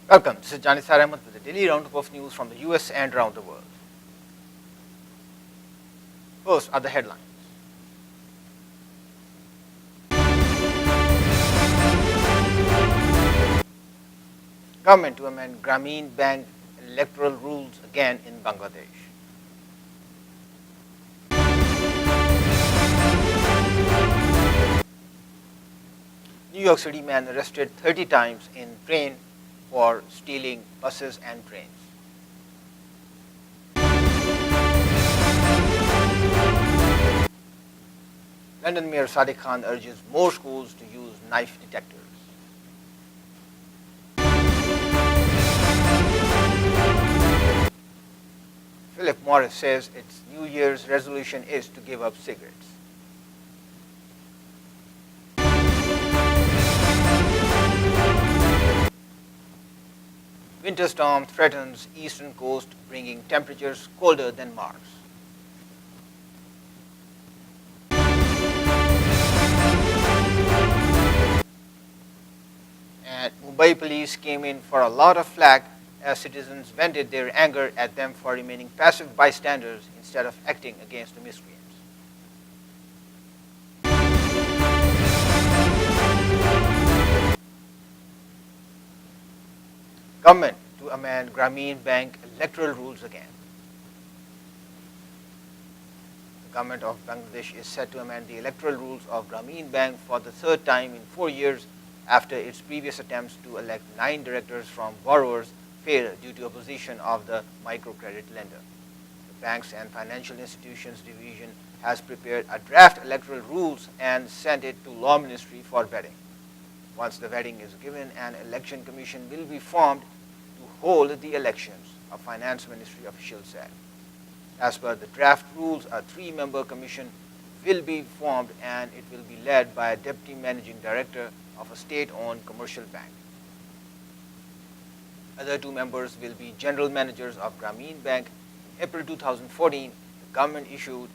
Welcome. This is Janisar Ahmed with a daily roundup of news from the US and around the world. First are the headlines. Government to amend Grameen Bank electoral rules again in Bangladesh. New York City man arrested 30 times in train for stealing buses and trains. London Mayor Sadiq Khan urges more schools to use knife detectors. Philip Morris says its New Year's resolution is to give up cigarettes. Winter storm threatens eastern coast, bringing temperatures colder than Mars. And Mumbai police came in for a lot of flack as citizens vented their anger at them for remaining passive bystanders instead of acting against the miscreants. Government to amend Grameen Bank electoral rules again. The government of Bangladesh is set to amend the electoral rules of Grameen Bank for the third time in 4 years after its previous attempts to elect 9 directors from borrowers failed due to opposition of the microcredit lender. The Banks and Financial Institutions Division has prepared a draft electoral rules and sent it to Law Ministry for vetting. Once the vetting is given, an election commission will be formed to hold the elections, a finance ministry official said. As per the draft rules, a 3-member commission will be formed and it will be led by a deputy managing director of a state-owned commercial bank. Other 2 members will be general managers of Grameen Bank. In April 2014, the government issued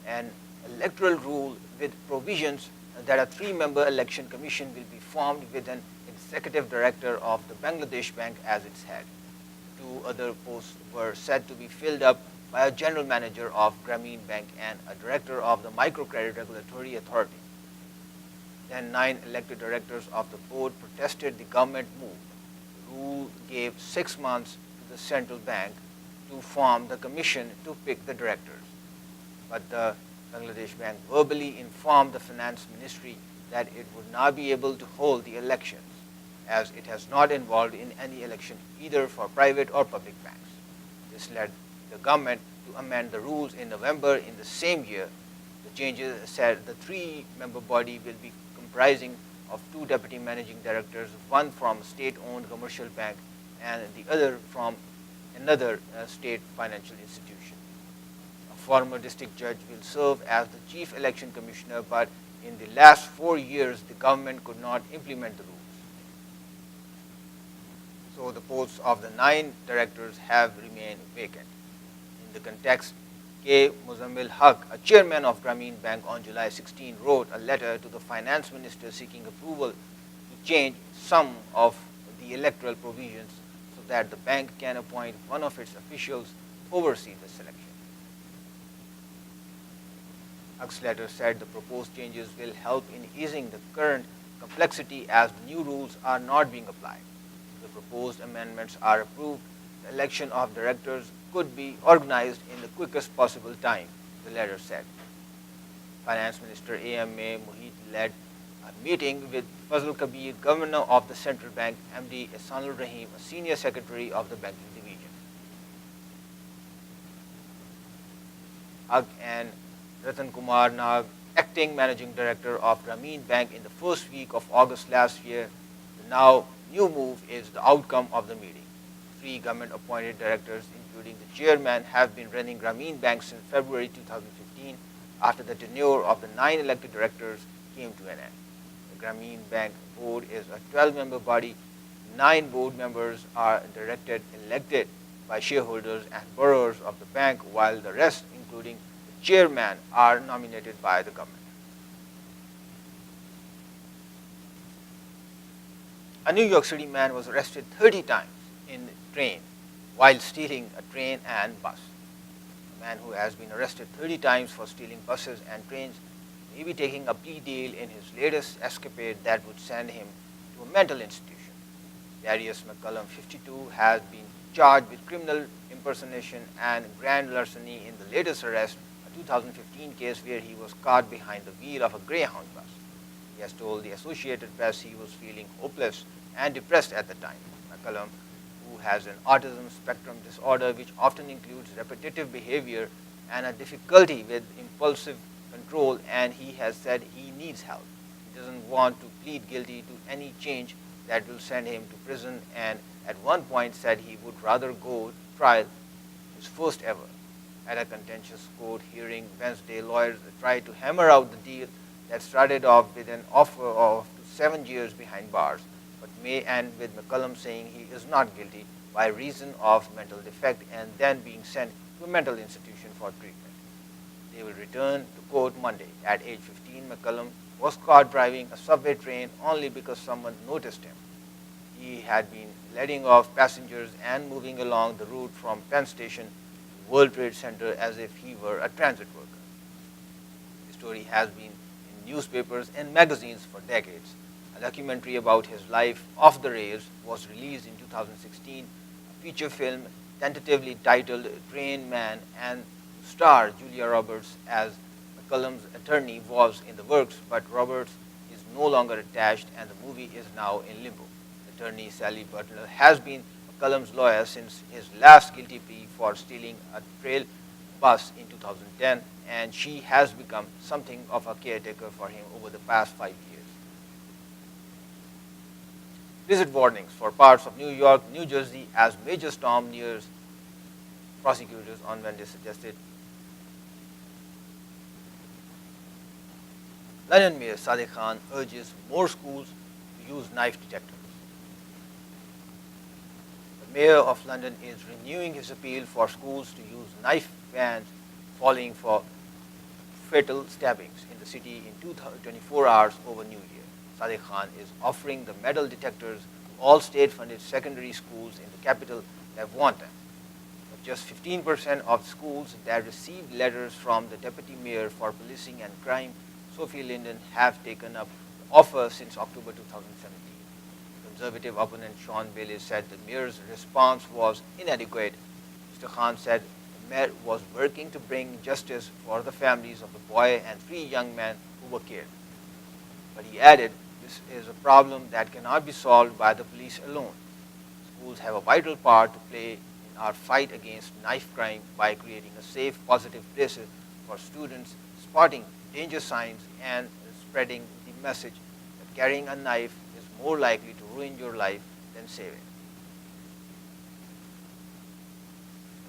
an electoral rule with provisions that a 3-member election commission will be formed with an executive director of the Bangladesh Bank as its head. 2 other posts were said to be filled up by a general manager of Grameen Bank and a director of the Microcredit Regulatory Authority. Then 9 elected directors of the board protested the government move. The rule gave 6 months to the central bank to form the commission to pick the directors. But the Bangladesh Bank verbally informed the finance ministry that it would not be able to hold the elections as it has not involved in any election either for private or public banks. This led the government to amend the rules in November in the same year. The changes said the 3-member body will be comprising of 2 deputy managing directors, one from a state-owned commercial bank and the other from another state financial institution. A former district judge will serve as the chief election commissioner, but in the last 4 years, the government could not implement the rules. So the posts of the 9 directors have remained vacant. In the context, K. Muzammil Haq, a chairman of Grameen Bank, on July 16 wrote a letter to the finance minister seeking approval to change some of the electoral provisions so that the bank can appoint one of its officials to oversee the selection. Haq's letter said the proposed changes will help in easing the current complexity as the new rules are not being applied. If the proposed amendments are approved, the election of directors could be organized in the quickest possible time, the letter said. Finance Minister A.M.A. Mohit led a meeting with Fazl Kabir, governor of the central bank, MD Ehsanul Rahim, a senior secretary of the banking division. Haq and Ratan Kumar Nag, acting managing director of Grameen Bank in the first week of August last year. The now new move is the outcome of the meeting. 3 government-appointed directors, including the chairman, have been running Grameen Bank since February 2015 after the tenure of the 9 elected directors came to an end. The Grameen Bank board is a 12-member body. 9 board members are elected by shareholders and borrowers of the bank, while the rest, including the chairman, are nominated by the government. A New York City man was arrested 30 times in train while stealing a train and bus. A man who has been arrested 30 times for stealing buses and trains may be taking a plea deal in his latest escapade that would send him to a mental institution. Darius McCullum, 52, has been charged with criminal impersonation and grand larceny in the latest arrest, a 2015 case where he was caught behind the wheel of a Greyhound bus. He has told the Associated Press he was feeling hopeless and depressed at the time. McCullum, who has an autism spectrum disorder which often includes repetitive behavior and a difficulty with impulsive control, and he has said he needs help. He doesn't want to plead guilty to any change that will send him to prison, and at one point said he would rather go to trial, his first ever. At a contentious court hearing Wednesday, lawyers tried to hammer out the deal that started off with an offer of 7 years behind bars, but may end with McCullum saying he is not guilty by reason of mental defect and then being sent to a mental institution for treatment. They will return to court Monday. At age 15, McCullum was caught driving a subway train only because someone noticed him. He had been letting off passengers and moving along the route from Penn Station to World Trade Center as if he were a transit worker. The story has been in newspapers and magazines for decades. A documentary about his life off the rails was released in 2016, a feature film tentatively titled Train Man, and star Julia Roberts as McCullum's attorney was in the works, but Roberts is no longer attached and the movie is now in limbo. Attorney Sally Butler has been McCullum's lawyer since his last guilty plea for stealing a trail bus in 2010, and she has become something of a caretaker for him over the past 5 years. Visit warnings for parts of New York, New Jersey as major storm nears. Prosecutors on Wednesday suggested London Mayor Sadiq Khan urges more schools to use knife detectors. The Mayor of London is renewing his appeal for schools to use knife bans following for fatal stabbings in the city in 24 hours over New Year. Sadiq Khan is offering the metal detectors to all state-funded secondary schools in the capital that want them. But just 15% of schools that received letters from the Deputy Mayor for Policing and Crime, Sophie Linden, have taken up the offer since October 2017. Conservative opponent Sean Bailey said the mayor's response was inadequate. Mr. Khan said the mayor was working to bring justice for the families of the boy and 3 young men who were killed. But he added, this is a problem that cannot be solved by the police alone. Schools have a vital part to play in our fight against knife crime by creating a safe, positive place for students, spotting danger signs, and spreading the message that carrying a knife is more likely to ruin your life than save it.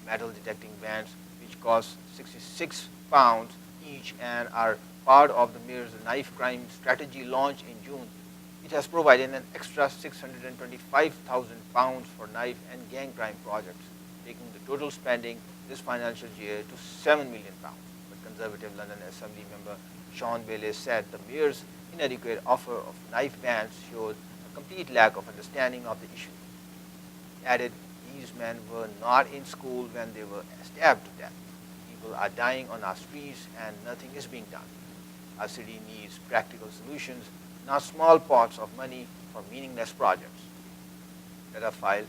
Metal detecting bands, which cost £66 each and are part of the mayor's knife crime strategy launch in June, it has provided an extra £625,000 for knife and gang crime projects, taking the total spending this financial year to £7 million. But Conservative London Assembly member Sean Bailey said the mayor's inadequate offer of knife bans showed a complete lack of understanding of the issue. He added, these men were not in school when they were stabbed to death. People are dying on our streets and nothing is being done. Our city needs practical solutions, not small pots of money for meaningless projects. Data file,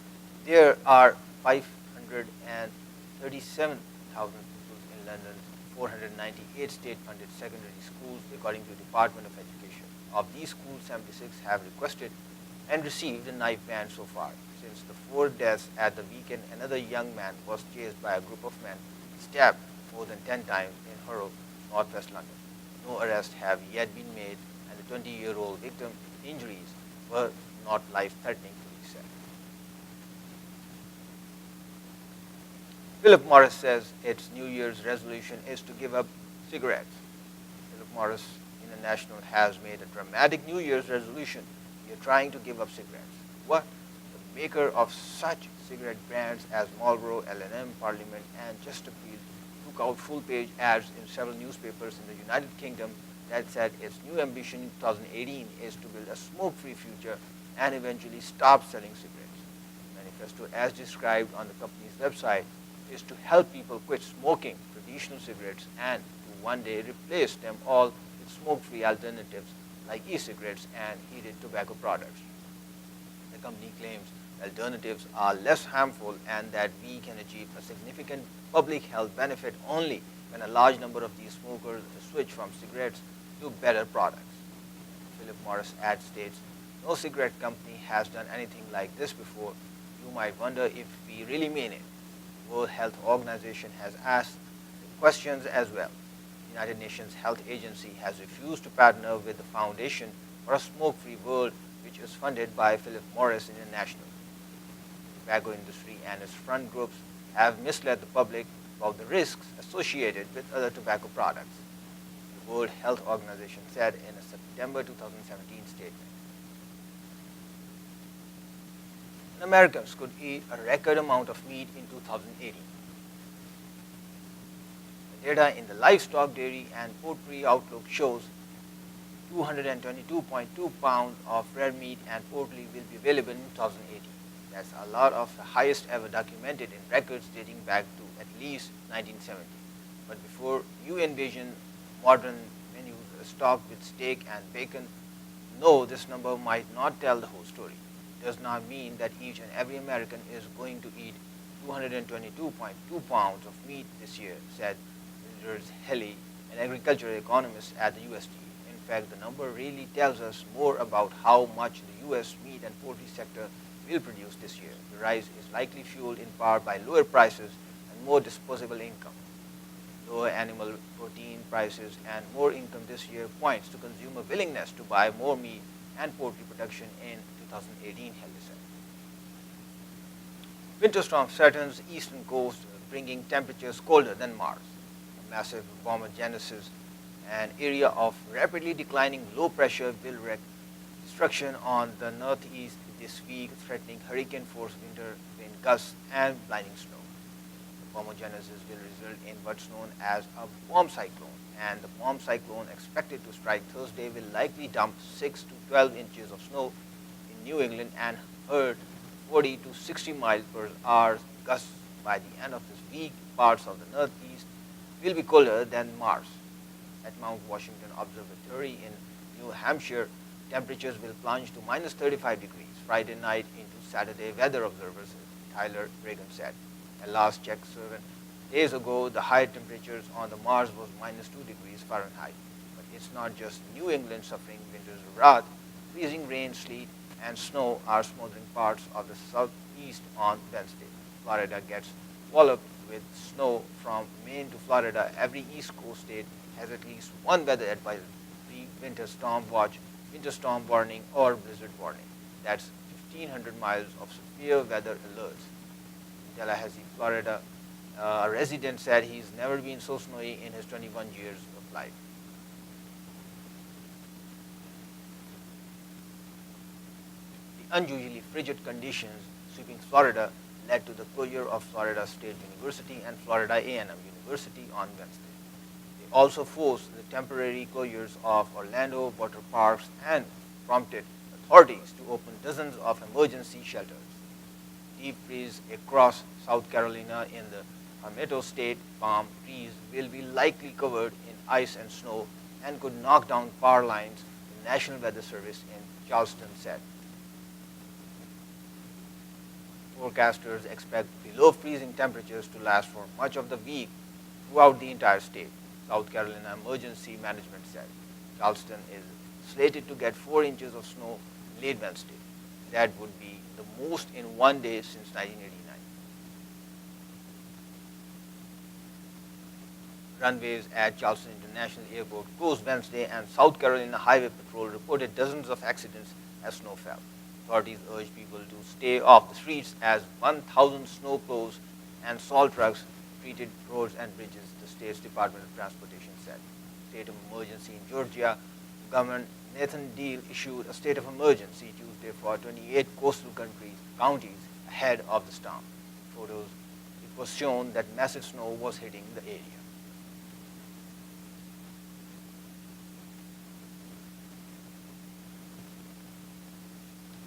there are 537,000 pupils in London's 498 state-funded secondary schools, according to the Department of Education. Of these schools, 76 have requested and received a knife ban so far. Since the 4 deaths at the weekend, another young man was chased by a group of men, stabbed more than 10 times in Harrow, northwest London. No arrests have yet been made, and the 20-year-old victim's injuries were not life-threatening, police said. Philip Morris says its New Year's resolution is to give up cigarettes. Philip Morris International has made a dramatic New Year's resolution. We are trying to give up cigarettes. What? The maker of such cigarette brands as Marlboro, L&M, Parliament, and Chesterfield took out full-page ads in several newspapers in the United Kingdom that said its new ambition in 2018 is to build a smoke-free future and eventually stop selling cigarettes. The manifesto, as described on the company's website, is to help people quit smoking traditional cigarettes and to one day replace them all with smoke-free alternatives like e-cigarettes and heated tobacco products. The company claims alternatives are less harmful and that we can achieve a significant public health benefit only when a large number of these smokers switch from cigarettes to better products. Philip Morris ad states, no cigarette company has done anything like this before. You might wonder if we really mean it. The World Health Organization has asked questions as well. The United Nations Health Agency has refused to partner with the Foundation for a Smoke-Free World, which is funded by Philip Morris International. The tobacco industry and its front groups have misled the public about the risks associated with other tobacco products, the World Health Organization said in a September 2017 statement. Americans could eat a record amount of meat in 2018. The data in the livestock, dairy, and poultry outlook shows 222.2 pounds of red meat and poultry will be available in 2018. That's a lot of the highest ever documented in records dating back to at least 1970. But before you envision modern menus stocked with steak and bacon, no, this number might not tell the whole story. It does not mean that each and every American is going to eat 222.2 pounds of meat this year, said Liz Helly, an agricultural economist at the USDA. In fact, the number really tells us more about how much the U.S. meat and poultry sector will produce this year. The rise is likely fueled in part by lower prices and more disposable income. Lower animal protein prices and more income this year points to consumer willingness to buy more meat and poultry production in 2018, Helly said. Winter storm threatens eastern coast, bringing temperatures colder than Mars. A massive bombogenesis, an area of rapidly declining low pressure, will wreak destruction on the northeast this week, threatening hurricane-force winter wind gusts and blinding snow. The bombogenesis will result in what's known as a bomb cyclone, and the bomb cyclone expected to strike Thursday will likely dump 6 to 12 inches of snow in New England and herd 40 to 60 miles per hour gusts by the end of this week. Parts of the northeast will be colder than Mars. At Mount Washington Observatory in New Hampshire, temperatures will plunge to minus 35 degrees Friday night into Saturday, weather observers Tyler Reagan said. At last check 7 days ago, the high temperatures on the Mars was minus 2 degrees Fahrenheit. But it's not just New England suffering winter's wrath. Freezing rain, sleet, and snow are smothering parts of the southeast on Wednesday. Florida gets walloped with snow from Maine to Florida. Every East Coast state has at least one weather advisory, winter storm watch, winter storm warning, or blizzard warning. That's 1,500 miles of severe weather alerts. In Tallahassee, Florida, a resident said he's never been so snowy in his 21 years of life. The unusually frigid conditions sweeping Florida led to the closure of Florida State University and Florida A&M University on Wednesday. They also forced the temporary closures of Orlando water parks and prompted authorities to open dozens of emergency shelters. Deep freeze across South Carolina in the Palmetto State palm trees will be likely covered in ice and snow and could knock down power lines, the National Weather Service in Charleston said. Forecasters expect below freezing temperatures to last for much of the week throughout the entire state, South Carolina Emergency Management said. Charleston is slated to get 4 inches of snow late Wednesday. That would be the most in one day since 1989. Runways at Charleston International Airport closed Wednesday, and South Carolina Highway Patrol reported dozens of accidents as snow fell. Authorities urged people to stay off the streets as 1,000 snow plows and salt trucks treated roads and bridges, the state's Department of Transportation said. State of emergency in Georgia. Governor Nathan Deal issued a state of emergency Tuesday for 28 coastal counties ahead of the storm. In photos, it was shown that massive snow was hitting the area.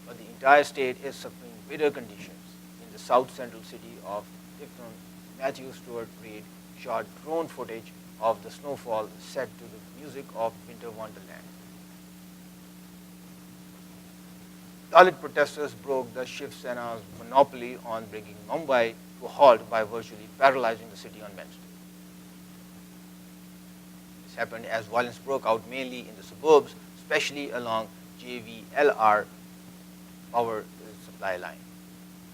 But the entire state is suffering bitter conditions. In south central city of Tifton, Matthew Stewart Reid shot drone footage of the snowfall set to the music of Winter Wonderland. Dalit protesters broke the Shiv Sena's monopoly on bringing Mumbai to a halt by virtually paralyzing the city on Wednesday. This happened as violence broke out mainly in the suburbs, especially along JVLR power supply line.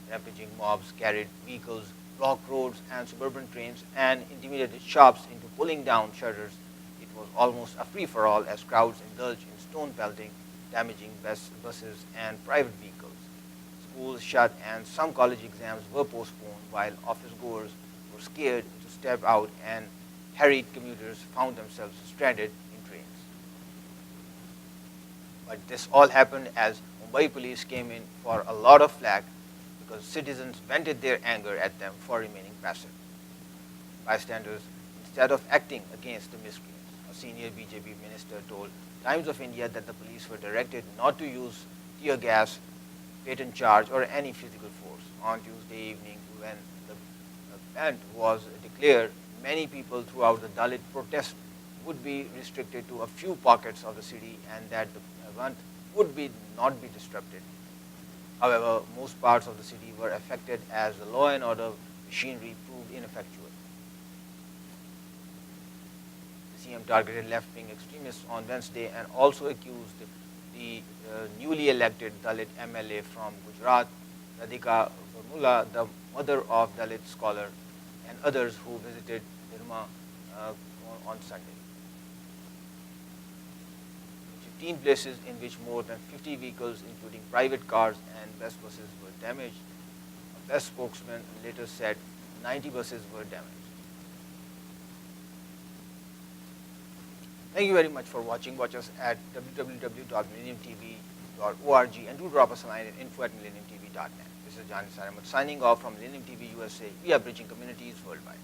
Rampaging mobs carried vehicles, blocked roads and suburban trains, and intimidated shops into pulling down shutters. It was almost a free-for-all as crowds indulged in stone pelting, damaging buses and private vehicles. Schools shut and some college exams were postponed while office goers were scared to step out and harried commuters found themselves stranded in trains. But this all happened as Mumbai police came in for a lot of flack because citizens vented their anger at them for remaining passive. Bystanders, instead of acting against the miscreants, a senior BJP minister told Times of India that the police were directed not to use tear gas, patent charge, or any physical force. On Tuesday evening, when the event was declared, many people throughout the Dalit protest would be restricted to a few pockets of the city and that the event would not be disrupted. However, most parts of the city were affected as the law and order machinery proved ineffectual. The CM targeted left-wing extremists on Wednesday and also accused the newly elected Dalit MLA from Gujarat, Radhika Varmula, the mother of Dalit scholar, and others who visited Burma on Sunday. 15 places in which more than 50 vehicles, including private cars and bus buses, were damaged. A bus spokesman later said 90 buses were damaged. Thank you very much for watching. Watch us at www.millenniumtv.org and do drop us a line at info@millenniumtv.net. This is John Saramat signing off from Millennium TV USA. We are bridging communities worldwide.